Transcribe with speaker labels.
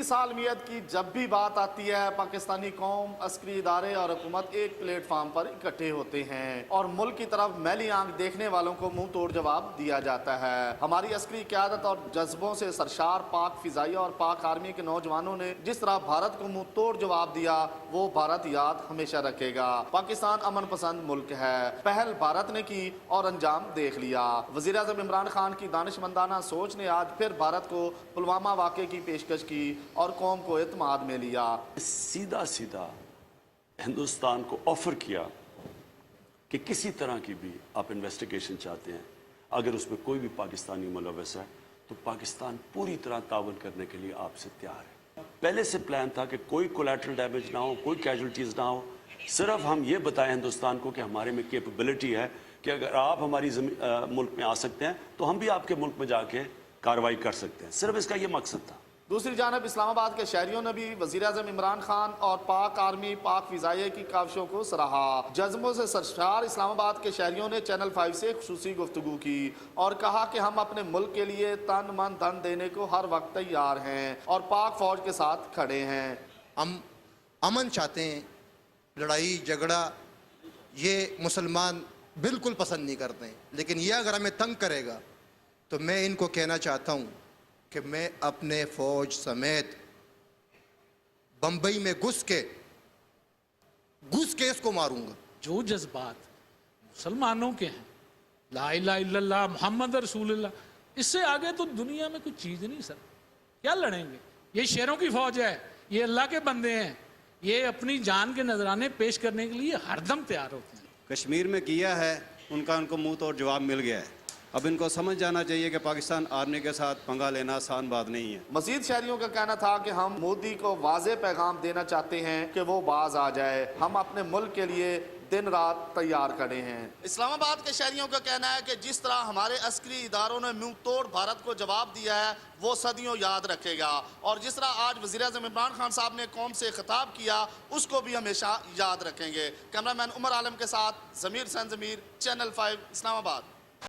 Speaker 1: 20 عالمیت کی جب بھی بات آتی ہے پاکستانی قوم، عسکری ادارے اور حکومت ایک پلیٹ فارم پر اکٹھے ہوتے ہیں اور ملک کی طرف میلی آنکھ دیکھنے والوں کو منہ توڑ جواب دیا جاتا ہے۔ ہماری عسکری قیادت اور جذبوں سے سرشار پاک فضائیہ اور پاک آرمی کے نوجوانوں نے جس طرح بھارت کو منہ توڑ جواب دیا وہ بھارت یاد ہمیشہ رکھے گا۔ پاکستان امن پسند ملک ہے، پہل بھارت نے کی اور انجام دیکھ لیا۔ وزیر اعظم عمران خان کی دانشمندانہ سوچ نے آج پھر بھارت کو پلوامہ واقعے کی پیشکش کی اور قوم کو اعتماد میں لیا۔
Speaker 2: سیدھا ہندوستان کو آفر کیا کہ کسی طرح کی بھی آپ انویسٹیگیشن چاہتے ہیں، اگر اس میں کوئی بھی پاکستانی ملوث ہے تو پاکستان پوری طرح تعاون کرنے کے لیے آپ سے تیار ہے۔ پہلے سے پلان تھا کہ کوئی کولیٹرل ڈیمیج نہ ہو، کوئی کیجولٹیز نہ ہو، صرف ہم یہ بتائیں ہندوستان کو کہ ہمارے میں کیپبلٹی ہے کہ اگر آپ ہماری ملک میں آ سکتے ہیں تو ہم بھی آپ کے ملک میں جا کے کارروائی کر سکتے ہیں، صرف اس کا یہ مقصد تھا۔
Speaker 1: دوسری جانب اسلام آباد کے شہریوں نے بھی وزیر اعظم عمران خان اور پاک آرمی، پاک فضائیہ کی کاوشوں کو سراہا۔ جذبوں سے سرشار اسلام آباد کے شہریوں نے چینل 5 سے خصوصی گفتگو کی اور کہا کہ ہم اپنے ملک کے لیے تن من دھن دینے کو ہر وقت تیار ہیں اور پاک فوج کے ساتھ کھڑے ہیں۔
Speaker 3: ہم امن چاہتے ہیں، لڑائی جھگڑا یہ مسلمان بالکل پسند نہیں کرتے ہیں، لیکن یہ اگر ہمیں تنگ کرے گا تو میں ان کو کہنا چاہتا ہوں کہ میں اپنے فوج سمیت بمبئی میں گھس کے اس کو ماروں گا۔
Speaker 4: جو جذبات مسلمانوں کے ہیں، لا الہ الا اللہ محمد رسول اللہ، اس سے آگے تو دنیا میں کوئی چیز نہیں سر۔ کیا لڑیں گے؟ یہ شیروں کی فوج ہے، یہ اللہ کے بندے ہیں، یہ اپنی جان کے نذرانے پیش کرنے کے لیے ہر دم تیار ہوتے ہیں۔
Speaker 5: کشمیر میں کیا ہے ان کو منہ توڑ جواب مل گیا ہے۔ اب ان کو سمجھ جانا چاہیے کہ پاکستان آرمی کے ساتھ پنگا لینا آسان بات نہیں ہے۔
Speaker 1: مزید شہریوں کا کہنا تھا کہ ہم مودی کو واضح پیغام دینا چاہتے ہیں کہ وہ باز آ جائے، ہم اپنے ملک کے لیے دن رات تیار کھڑے ہیں۔ اسلام آباد کے شہریوں کا کہنا ہے کہ جس طرح ہمارے عسکری اداروں نے منہ توڑ بھارت کو جواب دیا ہے وہ صدیوں یاد رکھے گا، اور جس طرح آج وزیر اعظم عمران خان صاحب نے قوم سے خطاب کیا اس کو بھی ہمیشہ یاد رکھیں گے۔ کیمرہ مین عمر عالم کے ساتھ ضمیر حسین ضمیر، چینل 5 اسلام آباد۔